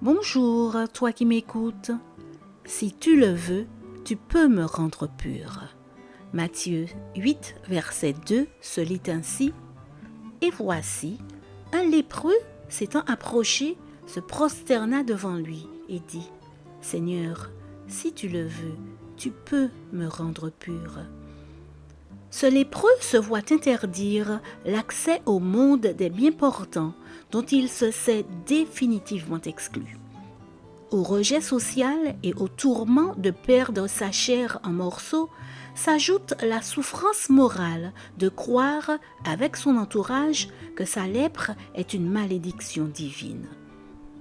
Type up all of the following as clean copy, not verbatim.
Bonjour, toi qui m'écoutes. Si tu le veux, tu peux me rendre pur. Matthieu 8, verset 2 se lit ainsi. Et voici, un lépreux s'étant approché, se prosterna devant lui et dit, Seigneur, si tu le veux, tu peux me rendre pur. Ce lépreux se voit interdire l'accès au monde des bien-portants dont il se sait définitivement exclu. Au rejet social et au tourment de perdre sa chair en morceaux s'ajoute la souffrance morale de croire avec son entourage que sa lèpre est une malédiction divine.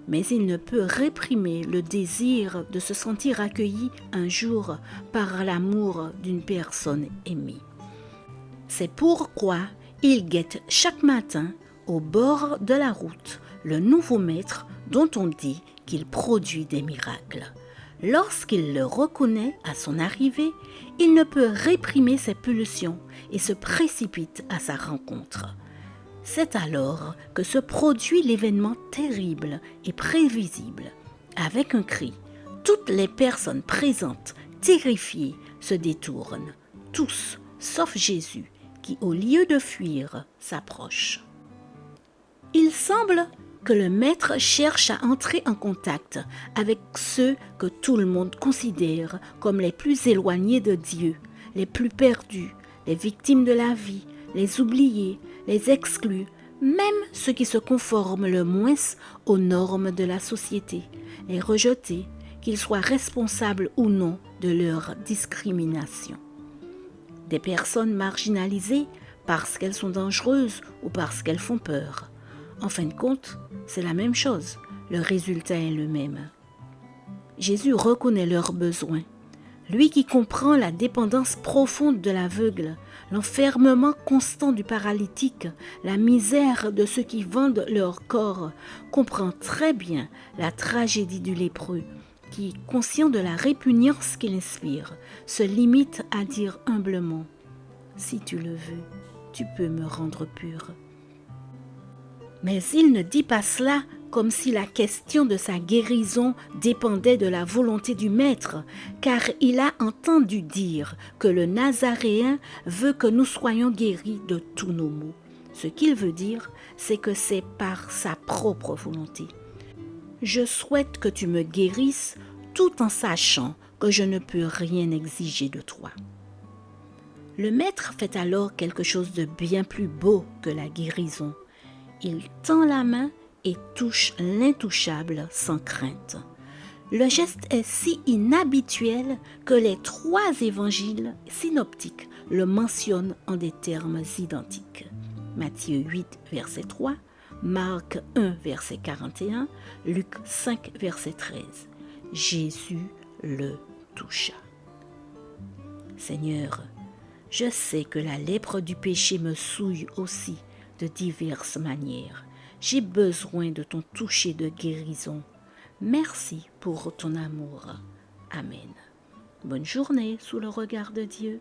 Mais il ne peut réprimer le désir de se sentir accueilli un jour par l'amour d'une personne aimée. C'est pourquoi il guette chaque matin, au bord de la route, le nouveau maître dont on dit qu'il produit des miracles. Lorsqu'il le reconnaît à son arrivée, il ne peut réprimer ses pulsions et se précipite à sa rencontre. C'est alors que se produit l'événement terrible et prévisible. Avec un cri, toutes les personnes présentes, terrifiées, se détournent. Tous, sauf Jésus, qui, au lieu de fuir, s'approche. Il semble que le maître cherche à entrer en contact avec ceux que tout le monde considère comme les plus éloignés de Dieu, les plus perdus, les victimes de la vie, les oubliés, les exclus, même ceux qui se conforment le moins aux normes de la société, les rejetés, qu'ils soient responsables ou non de leur discrimination. Des personnes marginalisées parce qu'elles sont dangereuses ou parce qu'elles font peur. En fin de compte, c'est la même chose, le résultat est le même. Jésus reconnaît leurs besoins. Lui qui comprend la dépendance profonde de l'aveugle, l'enfermement constant du paralytique, la misère de ceux qui vendent leur corps, comprend très bien la tragédie du lépreux, qui, conscient de la répugnance qu'il inspire, se limite à dire humblement « Si tu le veux, tu peux me rendre pur ». Mais il ne dit pas cela comme si la question de sa guérison dépendait de la volonté du Maître, car il a entendu dire que le Nazaréen veut que nous soyons guéris de tous nos maux. Ce qu'il veut dire, c'est que c'est par sa propre volonté. Je souhaite que tu me guérisses tout en sachant que je ne peux rien exiger de toi. Le Maître fait alors quelque chose de bien plus beau que la guérison. Il tend la main et touche l'intouchable sans crainte. Le geste est si inhabituel que les 3 évangiles synoptiques le mentionnent en des termes identiques. Matthieu 8, verset 3, Marc 1, verset 41, Luc 5, verset 13. Jésus le toucha. Seigneur, je sais que la lèpre du péché me souille aussi de diverses manières. J'ai besoin de ton toucher de guérison. Merci pour ton amour. Amen. Bonne journée sous le regard de Dieu.